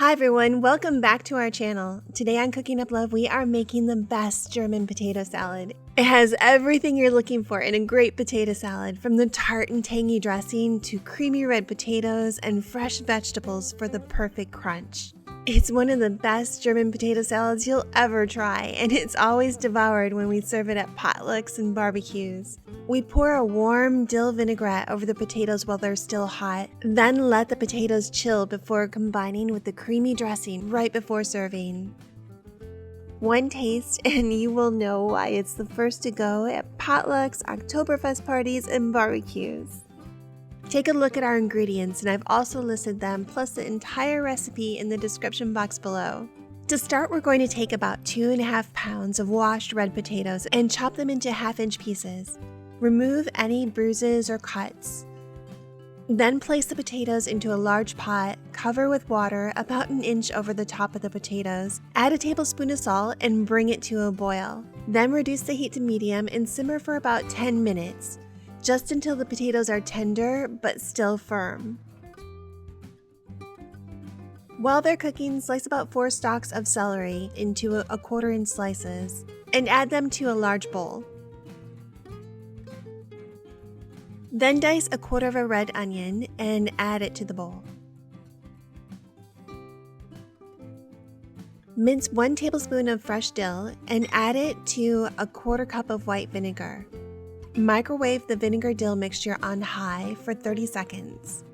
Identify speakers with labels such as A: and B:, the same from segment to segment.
A: Hi everyone, welcome back to our channel. Today on Cooking Up Love, we are making the best German potato salad. It has everything you're looking for in a great potato salad, from the tart and tangy dressing to creamy red potatoes and fresh vegetables for the perfect crunch. It's one of the best German potato salads you'll ever try, and it's always devoured when we serve it at potlucks and barbecues. We pour a warm dill vinaigrette over the potatoes while they're still hot, then let the potatoes chill before combining with the creamy dressing right before serving. One taste and you will know why it's the first to go at potlucks, Oktoberfest parties, and barbecues. Take a look at our ingredients, and I've also listed them plus the entire recipe in the description box below. To start, we're going to take about 2.5 pounds of washed red potatoes and chop them into half-inch pieces. Remove any bruises or cuts. Then place the potatoes into a large pot, cover with water about an inch over the top of the potatoes, add a tablespoon of salt, and bring it to a boil. Then reduce the heat to medium and simmer for about 10 minutes. Just until the potatoes are tender but still firm. While they're cooking, slice about 4 stalks of celery into a 1/4-inch slices and add them to a large bowl. Then dice a 1/4 of a red onion and add it to the bowl. Mince 1 tablespoon of fresh dill and add it to a 1/4 cup of white vinegar. Microwave the vinegar dill mixture on high for 30 seconds.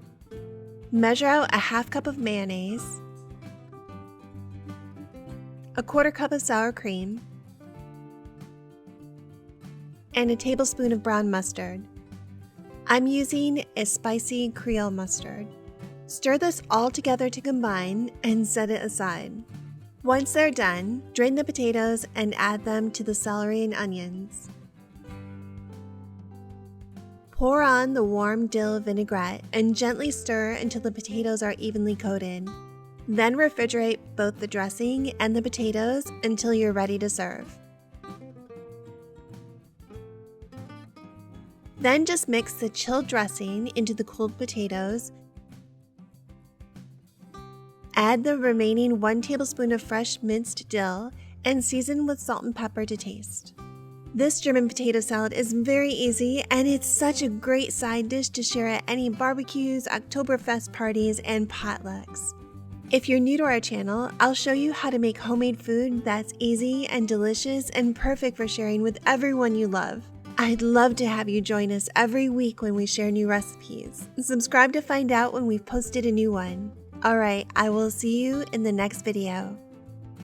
A: Measure out a 1/2 cup of mayonnaise, a 1/4 cup of sour cream, and a tablespoon of brown mustard. I'm using a spicy Creole mustard. Stir this all together to combine and set it aside. Once they're done, drain the potatoes and add them to the celery and onions. Pour on the warm dill vinaigrette and gently stir until the potatoes are evenly coated. Then refrigerate both the dressing and the potatoes until you're ready to serve. Then just mix the chilled dressing into the cooled potatoes. Add the remaining 1 tablespoon of fresh minced dill and season with salt and pepper to taste. This German potato salad is very easy, and it's such a great side dish to share at any barbecues, Oktoberfest parties, and potlucks. If you're new to our channel, I'll show you how to make homemade food that's easy and delicious and perfect for sharing with everyone you love. I'd love to have you join us every week when we share new recipes. Subscribe to find out when we've posted a new one. Alright, I will see you in the next video.